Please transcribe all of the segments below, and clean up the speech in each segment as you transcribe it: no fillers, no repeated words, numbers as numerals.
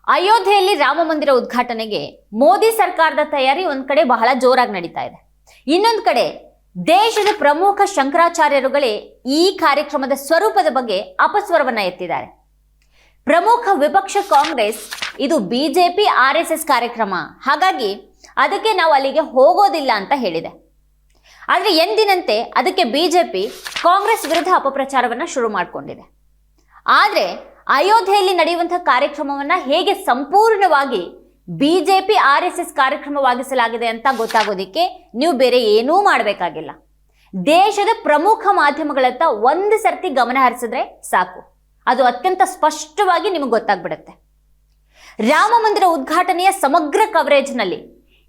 ಅಯೋಧ್ಯೆಯಲ್ಲಿ ರಾಮ ಮಂದಿರ ಉದ್ಘಾಟನೆಗೆ ಮೋದಿ ಸರ್ಕಾರದ ತಯಾರಿ ಒಂದ್ ಕಡೆ ಬಹಳ ಜೋರಾಗಿ ನಡೀತಾ ಇದೆ. ಇನ್ನೊಂದು ಕಡೆ ದೇಶದ ಪ್ರಮುಖ ಶಂಕರಾಚಾರ್ಯರುಗಳೇ ಈ ಕಾರ್ಯಕ್ರಮದ ಸ್ವರೂಪದ ಬಗ್ಗೆ ಅಪಸ್ವರವನ್ನ ಎತ್ತಿದ್ದಾರೆ. ಪ್ರಮುಖ ವಿಪಕ್ಷ ಕಾಂಗ್ರೆಸ್ ಇದು ಬಿಜೆಪಿ ಆರ್ಎಸ್ಎಸ್ ಕಾರ್ಯಕ್ರಮ, ಹಾಗಾಗಿ ಅದಕ್ಕೆ ನಾವು ಅಲ್ಲಿಗೆ ಹೋಗೋದಿಲ್ಲ ಅಂತ ಹೇಳಿದೆ. ಆದರೆ ಎಂದಿನಂತೆ ಅದಕ್ಕೆ ಬಿಜೆಪಿ ಕಾಂಗ್ರೆಸ್ ವಿರುದ್ಧ ಅಪಪ್ರಚಾರವನ್ನ ಶುರು ಮಾಡಿಕೊಂಡಿದೆ. ಆದರೆ ಅಯೋಧ್ಯೆಯಲ್ಲಿ ನಡೆಯುವಂತಹ ಕಾರ್ಯಕ್ರಮವನ್ನ ಹೇಗೆ ಸಂಪೂರ್ಣವಾಗಿ ಬಿಜೆಪಿ ಆರ್ಎಸ್ಎಸ್ ಕಾರ್ಯಕ್ರಮವಾಗಿಸಲಾಗಿದೆ ಅಂತ ಗೊತ್ತಾಗೋದಿಕ್ಕೆ ನೀವು ಬೇರೆ ಏನೂ ಮಾಡಬೇಕಾಗಿಲ್ಲ. ದೇಶದ ಪ್ರಮುಖ ಮಾಧ್ಯಮಗಳತ್ತ ಒಂದು ಸರ್ತಿ ಗಮನ ಹರಿಸಿದ್ರೆ ಸಾಕು, ಅದು ಅತ್ಯಂತ ಸ್ಪಷ್ಟವಾಗಿ ನಿಮಗೆ ಗೊತ್ತಾಗ್ಬಿಡುತ್ತೆ. ರಾಮ ಮಂದಿರ ಉದ್ಘಾಟನೆಯ ಸಮಗ್ರ ಕವರೇಜ್ನಲ್ಲಿ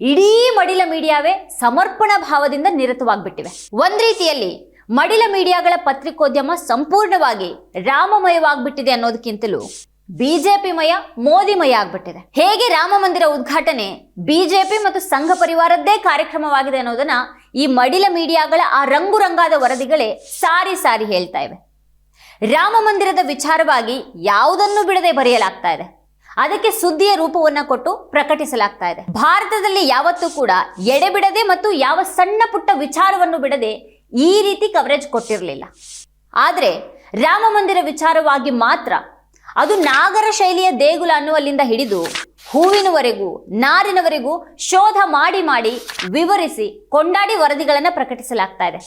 ಇಡೀ ಮಡಿಲ ಮೀಡಿಯಾವೇ ಸಮರ್ಪಣಾ ಭಾವದಿಂದ ನಿರತವಾಗ್ಬಿಟ್ಟಿವೆ. ಒಂದ್ ರೀತಿಯಲ್ಲಿ ಮಡಿಲ ಮೀಡಿಯಾಗಳ ಪತ್ರಿಕೋದ್ಯಮ ಸಂಪೂರ್ಣವಾಗಿ ರಾಮಮಯವಾಗ್ಬಿಟ್ಟಿದೆ ಅನ್ನೋದಕ್ಕಿಂತಲೂ ಬಿಜೆಪಿಮಯ ಮೋದಿಮಯ ಆಗ್ಬಿಟ್ಟಿದೆ. ಹೇಗೆ ರಾಮ ಮಂದಿರ ಉದ್ಘಾಟನೆ ಬಿಜೆಪಿ ಮತ್ತು ಸಂಘ ಪರಿವಾರದ್ದೇ ಕಾರ್ಯಕ್ರಮವಾಗಿದೆ ಅನ್ನೋದನ್ನ ಈ ಮಡಿಲ ಮೀಡಿಯಾಗಳ ಆ ರಂಗುರಂಗಾದ ವರದಿಗಳೇ ಸಾರಿ ಸಾರಿ ಹೇಳ್ತಾ ಇವೆ. ರಾಮ ಮಂದಿರದ ವಿಚಾರವಾಗಿ ಯಾವುದನ್ನು ಬಿಡದೆ ಬರೆಯಲಾಗ್ತಾ ಇದೆ, ಅದಕ್ಕೆ ಸುದ್ದಿಯ ರೂಪವನ್ನ ಕೊಟ್ಟು ಪ್ರಕಟಿಸಲಾಗ್ತಾ ಇದೆ. ಭಾರತದಲ್ಲಿ ಯಾವತ್ತೂ ಕೂಡ ಎಡೆಬಿಡದೆ ಮತ್ತು ಯಾವ ಸಣ್ಣ ಪುಟ್ಟ ವಿಚಾರವನ್ನು ಬಿಡದೆ ಈ ರೀತಿ ಕವರೇಜ್ ಕೊಟ್ಟಿರಲಿಲ್ಲ. ಆದರೆ ರಾಮ ಮಂದಿರ ವಿಚಾರವಾಗಿ ಮಾತ್ರ ಅದು ನಾಗರ ಶೈಲಿಯ ದೇಗುಲ ಅನ್ನುವಲ್ಲಿಂದ ಹಿಡಿದು ಹೂವಿನವರೆಗೂ ನಾರಿನವರೆಗೂ ಶೋಧ ಮಾಡಿ ಮಾಡಿ ವಿವರಿಸಿ ಕೊಂಡಾಡಿ ವರದಿಗಳನ್ನು ಪ್ರಕಟಿಸಲಾಗ್ತಾ ಇದೆ.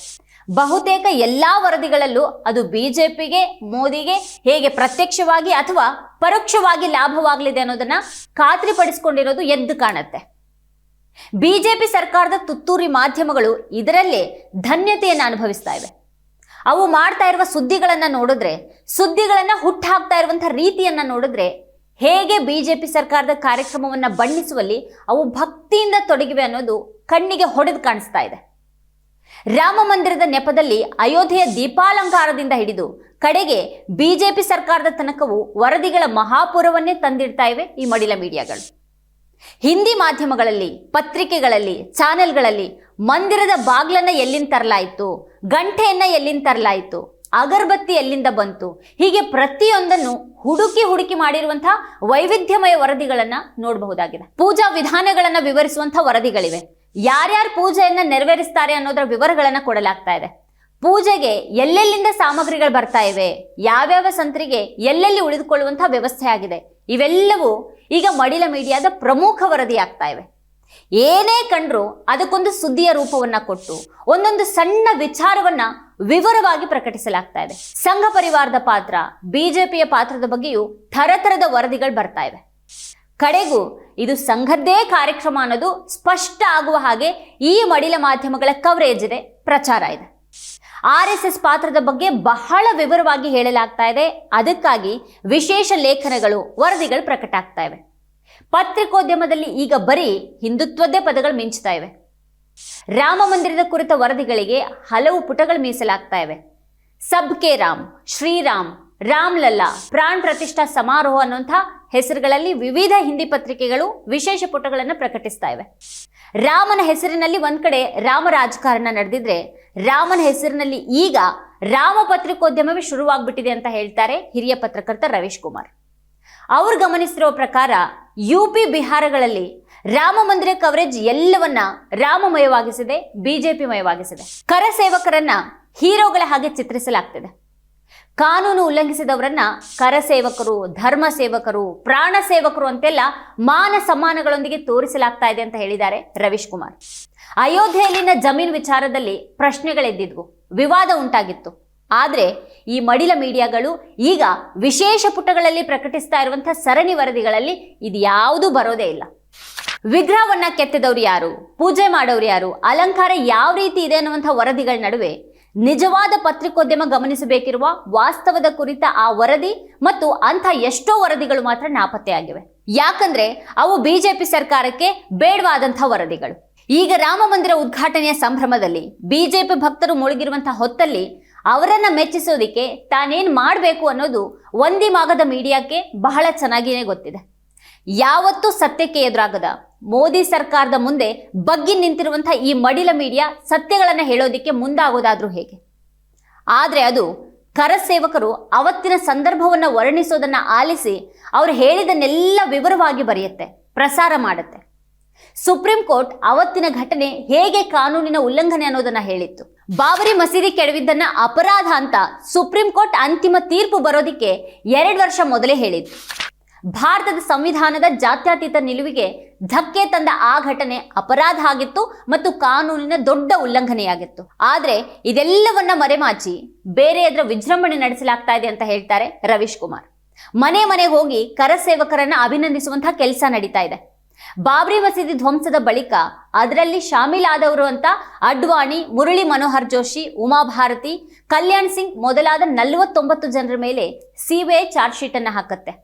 ಬಹುತೇಕ ಎಲ್ಲಾ ವರದಿಗಳಲ್ಲೂ ಅದು ಬಿಜೆಪಿಗೆ ಮೋದಿಗೆ ಹೇಗೆ ಪ್ರತ್ಯಕ್ಷವಾಗಿ ಅಥವಾ ಪರೋಕ್ಷವಾಗಿ ಲಾಭವಾಗಲಿದೆ ಅನ್ನೋದನ್ನ ಖಾತ್ರಿಪಡಿಸಿಕೊಂಡಿರೋದು ಎದ್ದು ಕಾಣುತ್ತೆ. ಬಿಜೆಪಿ ಸರ್ಕಾರದ ತುತ್ತೂರಿ ಮಾಧ್ಯಮಗಳು ಇದರಲ್ಲೇ ಧನ್ಯತೆಯನ್ನು ಅನುಭವಿಸ್ತಾ ಇವೆ. ಅವು ಮಾಡ್ತಾ ಇರುವ ಸುದ್ದಿಗಳನ್ನ ನೋಡಿದ್ರೆ, ಸುದ್ದಿಗಳನ್ನ ಹುಟ್ಟಾಕ್ತಾ ಇರುವಂತಹ ರೀತಿಯನ್ನ ನೋಡಿದ್ರೆ ಹೇಗೆ ಬಿಜೆಪಿ ಸರ್ಕಾರದ ಕಾರ್ಯಕ್ರಮವನ್ನ ಬಣ್ಣಿಸುವಲ್ಲಿ ಅವು ಭಕ್ತಿಯಿಂದ ತೊಡಗಿವೆ ಅನ್ನೋದು ಕಣ್ಣಿಗೆ ಹೊಡೆದು ಕಾಣಿಸ್ತಾ ಇದೆ. ರಾಮ ಮಂದಿರದ ನೆಪದಲ್ಲಿ ಅಯೋಧ್ಯೆಯ ದೀಪಾಲಂಕಾರದಿಂದ ಹಿಡಿದು ಕಡೆಗೆ ಬಿಜೆಪಿ ಸರ್ಕಾರದ ತನಕವೂ ವರದಿಗಳ ಮಹಾಪುರವನ್ನೇ ತಂದಿಡ್ತಾ ಇವೆ ಈ ಮಡಿಲ ಮೀಡಿಯಾಗಳು. ಹಿಂದಿ ಮಾಧ್ಯಮಗಳಲ್ಲಿ, ಪತ್ರಿಕೆಗಳಲ್ಲಿ, ಚಾನೆಲ್ಗಳಲ್ಲಿ ಮಂದಿರದ ಬಾಗ್ಲನ್ನ ಎಲ್ಲಿಂದ ತರಲಾಯಿತು, ಗಂಟೆಯನ್ನ ಎಲ್ಲಿಂದ ತರಲಾಯಿತು, ಅಗರಬತ್ತಿ ಎಲ್ಲಿಂದ ಬಂತು, ಹೀಗೆ ಪ್ರತಿಯೊಂದನ್ನು ಹುಡುಕಿ ಮಾಡಿರುವಂತಹ ವೈವಿಧ್ಯಮಯ ವರದಿಗಳನ್ನ ನೋಡಬಹುದಾಗಿದೆ. ಪೂಜಾ ವಿಧಾನಗಳನ್ನ ವಿವರಿಸುವಂತಹ ವರದಿಗಳಿವೆ. ಯಾರ್ಯಾರು ಪೂಜೆಯನ್ನ ನೆರವೇರಿಸ್ತಾರೆ ಅನ್ನೋದರ ವಿವರಗಳನ್ನ ಕೊಡಲಾಗ್ತಾ ಇದೆ. ಪೂಜೆಗೆ ಎಲ್ಲೆಲ್ಲಿಂದ ಸಾಮಗ್ರಿಗಳು ಬರ್ತಾ ಇವೆ, ಯಾವ್ಯಾವ ಸಂತರಿಗೆ ಎಲ್ಲೆಲ್ಲಿ ಉಳಿದುಕೊಳ್ಳುವಂತಹ ವ್ಯವಸ್ಥೆ ಆಗಿದೆ, ಇವೆಲ್ಲವೂ ಈಗ ಮಡಿಲ ಮೀಡಿಯಾದ ಪ್ರಮುಖ ವರದಿ ಆಗ್ತಾ ಇವೆ. ಏನೇ ಕಂಡ್ರು ಅದಕ್ಕೊಂದು ಸುದ್ದಿಯ ರೂಪವನ್ನ ಕೊಟ್ಟು ಒಂದೊಂದು ಸಣ್ಣ ವಿಚಾರವನ್ನ ವಿವರವಾಗಿ ಪ್ರಕಟಿಸಲಾಗ್ತಾ ಇದೆ. ಸಂಘ ಪರಿವಾರದ ಪಾತ್ರ, ಬಿಜೆಪಿಯ ಪಾತ್ರದ ಬಗ್ಗೆಯೂ ಥರಥರದ ವರದಿಗಳು ಬರ್ತಾ ಇವೆ. ಕಡೆಗೂ ಇದು ಸಂಘದ್ದೇ ಕಾರ್ಯಕ್ರಮ ಅನ್ನೋದು ಸ್ಪಷ್ಟ ಆಗುವ ಹಾಗೆ ಈ ಮಡಿಲ ಮಾಧ್ಯಮಗಳ ಕವರೇಜ್ ಇದೆ, ಪ್ರಚಾರ ಇದೆ. ಆರ್ಎಸ್ಎಸ್ ಪಾತ್ರದ ಬಗ್ಗೆ ಬಹಳ ವಿವರವಾಗಿ ಹೇಳಲಾಗ್ತಾ ಇದೆ. ಅದಕ್ಕಾಗಿ ವಿಶೇಷ ಲೇಖನಗಳು, ವರದಿಗಳು ಪ್ರಕಟ ಆಗ್ತಾ ಇವೆ. ಪತ್ರಿಕೋದ್ಯಮದಲ್ಲಿ ಈಗ ಬರೀ ಹಿಂದುತ್ವದ್ದೇ ಪದಗಳು ಮಿಂಚ್ತಾ ಇವೆ. ರಾಮ ಮಂದಿರದ ಕುರಿತ ವರದಿಗಳಿಗೆ ಹಲವು ಪುಟಗಳು ಮೀಸಲಾಗ್ತಾ ಇವೆ. ಸಬ್ಕೆ ರಾಮ್, ಶ್ರೀರಾಮ್, ರಾಮ್ ಲಲ್ಲಾ, ಪ್ರಾಣ್ ಪ್ರತಿಷ್ಠಾ ಸಮಾರೋಹ ಅನ್ನುವಂಥ ಹೆಸರುಗಳಲ್ಲಿ ವಿವಿಧ ಹಿಂದಿ ಪತ್ರಿಕೆಗಳು ವಿಶೇಷ ಪುಟಗಳನ್ನು ಪ್ರಕಟಿಸ್ತಾ ಇವೆ. ರಾಮನ ಹೆಸರಿನಲ್ಲಿ ಒಂದ್ ಕಡೆ ರಾಮ ರಾಜಕಾರಣ ನಡೆದಿದ್ರೆ, ರಾಮನ ಹೆಸರಿನಲ್ಲಿ ಈಗ ರಾಮ ಪತ್ರಿಕೋದ್ಯಮವೇ ಶುರುವಾಗ್ಬಿಟ್ಟಿದೆ ಅಂತ ಹೇಳ್ತಾರೆ ಹಿರಿಯ ಪತ್ರಕರ್ತ ರವೀಶ್ ಕುಮಾರ್. ಅವ್ರು ಗಮನಿಸಿರುವ ಪ್ರಕಾರ ಯುಪಿ ಬಿಹಾರಗಳಲ್ಲಿ ರಾಮ ಮಂದಿರ ಕವರೇಜ್ ಎಲ್ಲವನ್ನ ರಾಮಮಯವಾಗಿಸಿದೆ, ಬಿಜೆಪಿ ಮಯವಾಗಿಸಿದೆ. ಕರ ಸೇವಕರನ್ನ ಹೀರೋಗಳ ಹಾಗೆ ಚಿತ್ರಿಸಲಾಗ್ತಿದೆ. ಕಾನೂನು ಉಲ್ಲಂಘಿಸಿದವರನ್ನ ಕರ ಸೇವಕರು, ಧರ್ಮ ಸೇವಕರು, ಪ್ರಾಣ ಸೇವಕರು ಅಂತೆಲ್ಲ ಮಾನ ಸಮ್ಮಾನಗಳೊಂದಿಗೆ ತೋರಿಸಲಾಗ್ತಾ ಇದೆ ಅಂತ ಹೇಳಿದ್ದಾರೆ ರವೀಶ್ ಕುಮಾರ್. ಅಯೋಧ್ಯೆಯಲ್ಲಿನ ಜಮೀನು ವಿಚಾರದಲ್ಲಿ ಪ್ರಶ್ನೆಗಳೆದ್ದಿದ್ವು, ವಿವಾದ ಉಂಟಾಗಿತ್ತು. ಆದ್ರೆ ಈ ಮಡಿಲ ಮೀಡಿಯಾಗಳು ಈಗ ವಿಶೇಷ ಪುಟಗಳಲ್ಲಿ ಪ್ರಕಟಿಸ್ತಾ ಇರುವಂತಹ ಸರಣಿ ವರದಿಗಳಲ್ಲಿ ಇದು ಯಾವುದೂ ಬರೋದೇ ಇಲ್ಲ. ವಿಗ್ರಹವನ್ನ ಕೆತ್ತಿದವ್ರು ಯಾರು, ಪೂಜೆ ಮಾಡೋರು ಯಾರು, ಅಲಂಕಾರ ಯಾವ ರೀತಿ ಇದೆ ಅನ್ನುವಂತಹ ವರದಿಗಳ ನಡುವೆ ನಿಜವಾದ ಪತ್ರಿಕೋದ್ಯಮ ಗಮನಿಸಬೇಕಿರುವ ವಾಸ್ತವದ ಕುರಿತ ಆ ವರದಿ ಮತ್ತು ಅಂಥ ಎಷ್ಟೋ ವರದಿಗಳು ಮಾತ್ರ ನಾಪತ್ತೆಯಾಗಿವೆ. ಯಾಕಂದ್ರೆ ಅವು ಬಿಜೆಪಿ ಸರ್ಕಾರಕ್ಕೆ ಬೇಡವಾದಂತಹ ವರದಿಗಳು. ಈಗ ರಾಮ ಮಂದಿರ ಉದ್ಘಾಟನೆಯ ಸಂಭ್ರಮದಲ್ಲಿ ಬಿಜೆಪಿ ಭಕ್ತರು ಮುಳುಗಿರುವಂತಹ ಹೊತ್ತಲ್ಲಿ ಅವರನ್ನ ಮೆಚ್ಚಿಸೋದಿಕ್ಕೆ ತಾನೇನ್ ಮಾಡಬೇಕು ಅನ್ನೋದು ಒಂದಿಮಾಗದ ಮೀಡಿಯಾಕ್ಕೆ ಬಹಳ ಚೆನ್ನಾಗಿಯೇ ಗೊತ್ತಿದೆ. ಯಾವತ್ತೂ ಸತ್ಯಕ್ಕೆ ಎದುರಾಗದ ಮೋದಿ ಸರ್ಕಾರದ ಮುಂದೆ ಬಗ್ಗಿ ನಿಂತಿರುವಂತಹ ಈ ಮಡಿಲ ಮೀಡಿಯಾ ಸತ್ಯಗಳನ್ನ ಹೇಳೋದಿಕ್ಕೆ ಮುಂದಾಗೋದಾದ್ರೂ ಹೇಗೆ? ಆದ್ರೆ ಅದು ಕರಸೇವಕರು ಅವತ್ತಿನ ಸಂದರ್ಭವನ್ನ ವರ್ಣಿಸೋದನ್ನ ಆಲಿಸಿ ಅವರು ಹೇಳಿದನ್ನೆಲ್ಲ ವಿವರವಾಗಿ ಬರೆಯುತ್ತೆ, ಪ್ರಸಾರ ಮಾಡುತ್ತೆ. ಸುಪ್ರೀಂ ಕೋರ್ಟ್ ಅವತ್ತಿನ ಘಟನೆ ಹೇಗೆ ಕಾನೂನಿನ ಉಲ್ಲಂಘನೆ ಅನ್ನೋದನ್ನ ಹೇಳಿತ್ತು. ಬಾಬರಿ ಮಸೀದಿ ಕೆಡವಿದ್ದನ್ನ ಅಪರಾಧ ಅಂತ ಸುಪ್ರೀಂ ಕೋರ್ಟ್ ಅಂತಿಮ ತೀರ್ಪು ಬರೋದಿಕ್ಕೆ 2 ವರ್ಷ ಮೊದಲೇ ಹೇಳಿತ್ತು. ಭಾರತದ ಸಂವಿಧಾನದ ಜಾತ್ಯತೀತ ನಿಲುವಿಗೆ ಧಕ್ಕೆ ತಂದ ಆ ಘಟನೆ ಅಪರಾಧ ಆಗಿತ್ತು ಮತ್ತು ಕಾನೂನಿನ ದೊಡ್ಡ ಉಲ್ಲಂಘನೆಯಾಗಿತ್ತು. ಆದ್ರೆ ಇದೆಲ್ಲವನ್ನ ಮರೆಮಾಚಿ ಬೇರೆಯದ್ರ ವಿಜೃಂಭಣೆ ನಡೆಸಲಾಗ್ತಾ ಇದೆ ಅಂತ ಹೇಳ್ತಾರೆ ರವೀಶ್ ಕುಮಾರ್. ಮನೆ ಮನೆಗೆ ಹೋಗಿ ಕರಸೇವಕರನ್ನ ಅಭಿನಂದಿಸುವಂತಹ ಕೆಲಸ ನಡೀತಾ ಇದೆ. ಬಾಬ್ರಿ ಮಸೀದಿ ಧ್ವಂಸದ ಬಳಿಕ ಅದರಲ್ಲಿ ಶಾಮೀಲಾದವರು ಅಂತ ಅಡ್ವಾಣಿ, ಮುರಳಿ ಮನೋಹರ್ ಜೋಶಿ, ಉಮಾ ಭಾರತಿ, ಕಲ್ಯಾಣ್ ಸಿಂಗ್ ಮೊದಲಾದ 49 ಜನರ ಮೇಲೆ ಸಿಬಿಐ ಚಾರ್ಜ್ ಶೀಟ್ ಅನ್ನ ಹಾಕತ್ತೆ.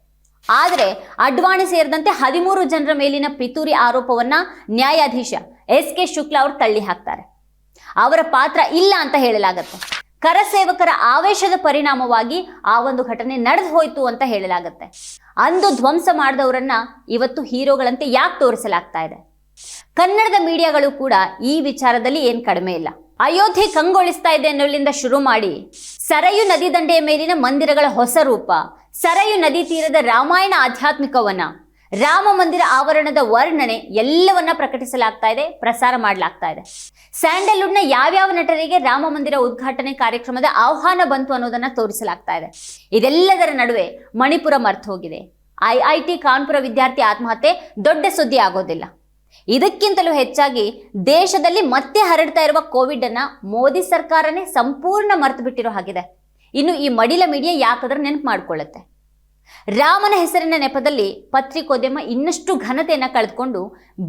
ಆದರೆ ಅಡ್ವಾಣಿ ಸೇರಿದಂತೆ 13 ಜನರ ಮೇಲಿನ ಪಿತೂರಿ ಆರೋಪವನ್ನ ನ್ಯಾಯಾಧೀಶ SK ಶುಕ್ಲಾ ಅವರು ತಳ್ಳಿ ಹಾಕ್ತಾರೆ. ಅವರ ಪಾತ್ರ ಇಲ್ಲ ಅಂತ ಹೇಳಲಾಗತ್ತೆ. ಕರಸೇವಕರ ಆವೇಶದ ಪರಿಣಾಮವಾಗಿ ಆ ಒಂದು ಘಟನೆ ನಡೆದು ಹೋಯ್ತು ಅಂತ ಹೇಳಲಾಗತ್ತೆ. ಅಂದು ಧ್ವಂಸ ಮಾಡಿದವರನ್ನ ಇವತ್ತು ಹೀರೋಗಳಂತೆ ಯಾಕೆ ತೋರಿಸಲಾಗ್ತಾ ಇದೆ? ಕನ್ನಡದ ಮೀಡಿಯಾಗಳು ಕೂಡ ಈ ವಿಚಾರದಲ್ಲಿ ಏನ್ ಕಡಿಮೆ ಇಲ್ಲ. ಅಯೋಧ್ಯೆ ಕಂಗೊಳಿಸ್ತಾ ಇದೆ ಅನ್ನೋದ್ರಿಂದ ಶುರು ಮಾಡಿ ಸರಯು ನದಿ ದಂಡೆಯ ಮೇಲಿನ ಮಂದಿರಗಳ ಹೊಸ ರೂಪ, ಸರಯು ನದಿ ತೀರದ ರಾಮಾಯಣ ಆಧ್ಯಾತ್ಮಿಕವನ್ನ, ರಾಮ ಮಂದಿರ ಆವರಣದ ವರ್ಣನೆ ಎಲ್ಲವನ್ನ ಪ್ರಕಟಿಸಲಾಗ್ತಾ ಇದೆ, ಪ್ರಸಾರ ಮಾಡಲಾಗ್ತಾ ಇದೆ. ಸ್ಯಾಂಡಲ್ವುಡ್ನ ಯಾವ್ಯಾವ ನಟರಿಗೆ ರಾಮ ಮಂದಿರ ಉದ್ಘಾಟನೆ ಕಾರ್ಯಕ್ರಮದ ಆಹ್ವಾನ ಬಂತು ಅನ್ನೋದನ್ನ ತೋರಿಸಲಾಗ್ತಾ ಇದೆ. ಇದೆಲ್ಲದರ ನಡುವೆ ಮಣಿಪುರ ಮರ್ತು ಹೋಗಿದೆ. IIT ಕಾನ್ಪುರ ವಿದ್ಯಾರ್ಥಿ ಆತ್ಮಹತ್ಯೆ ದೊಡ್ಡ ಸುದ್ದಿ ಆಗೋದಿಲ್ಲ. ಇದಕ್ಕಿಂತಲೂ ಹೆಚ್ಚಾಗಿ ದೇಶದಲ್ಲಿ ಮತ್ತೆ ಹರಡ್ತಾ ಇರುವ ಕೋವಿಡ್ ಅನ್ನ ಮೋದಿ ಸರ್ಕಾರನೇ ಸಂಪೂರ್ಣ ಮರೆತು ಬಿಟ್ಟಿರೋ ಹಾಗಿದೆ. ಇನ್ನು ಈ ಮಡಿಲ ಮೀಡಿಯಾ ಯಾಕಾದ್ರೆ ನೆನಪು ಮಾಡ್ಕೊಳ್ಳುತ್ತೆ. ರಾಮನ ಹೆಸರಿನ ನೆಪದಲ್ಲಿ ಪತ್ರಿಕೋದ್ಯಮ ಇನ್ನಷ್ಟು ಘನತೆಯನ್ನ ಕಳೆದುಕೊಂಡು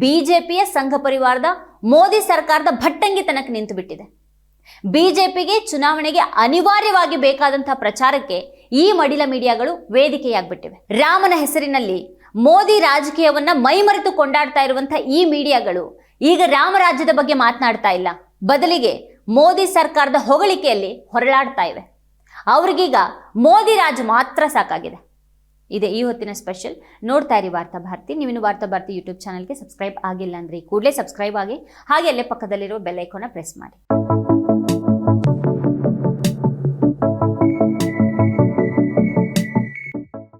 ಬಿಜೆಪಿಯ ಸಂಘ ಪರಿವಾರದ ಮೋದಿ ಸರ್ಕಾರದ ಭಟ್ಟಂಗಿತನಕ್ಕೆ ನಿಂತು ಬಿಟ್ಟಿದೆ. ಬಿಜೆಪಿಗೆ ಚುನಾವಣೆಗೆ ಅನಿವಾರ್ಯವಾಗಿ ಬೇಕಾದಂತಹ ಪ್ರಚಾರಕ್ಕೆ ಈ ಮಡಿಲ ಮೀಡಿಯಾಗಳು ವೇದಿಕೆಯಾಗ್ಬಿಟ್ಟಿವೆ. ರಾಮನ ಹೆಸರಿನಲ್ಲಿ ಮೋದಿ ರಾಜಕೀಯವನ್ನ ಮೈಮರೆತು ಕೊಂಡಾಡ್ತಾ ಇರುವಂತಹ ಈ ಮೀಡಿಯಾಗಳು ಈಗ ರಾಮರಾಜ್ಯದ ಬಗ್ಗೆ ಮಾತನಾಡ್ತಾ ಇಲ್ಲ, ಬದಲಿಗೆ ಮೋದಿ ಸರ್ಕಾರದ ಹೊಗಳಿಕೆಯಲ್ಲಿ ಹೊರಳಾಡ್ತಾ ಇವೆ. ಅವ್ರಿಗೀಗ ಮೋದಿ ರಾಜ್ ಮಾತ್ರ ಸಾಕಾಗಿದೆ. ಇದೆ ಈ ಹೊತ್ತಿನ ಸ್ಪೆಷಲ್. ನೋಡ್ತಾ ಇರಿ ವಾರ್ತಾ ಭಾರತಿ. ನೀವಿನ್ನು ವಾರ್ತಾ ಭಾರತಿ ಯೂಟ್ಯೂಬ್ ಚಾನಲ್ಗೆ ಸಬ್ಸ್ಕ್ರೈಬ್ ಆಗಿಲ್ಲ ಅಂದ್ರೆ ಕೂಡಲೇ ಸಬ್ಸ್ಕ್ರೈಬ್ ಆಗಿ, ಹಾಗೆ ಅಲ್ಲೇ ಪಕ್ಕದಲ್ಲಿರೋ ಬೆಲ್ ಐಕಾನ್ನ ಪ್ರೆಸ್ ಮಾಡಿ.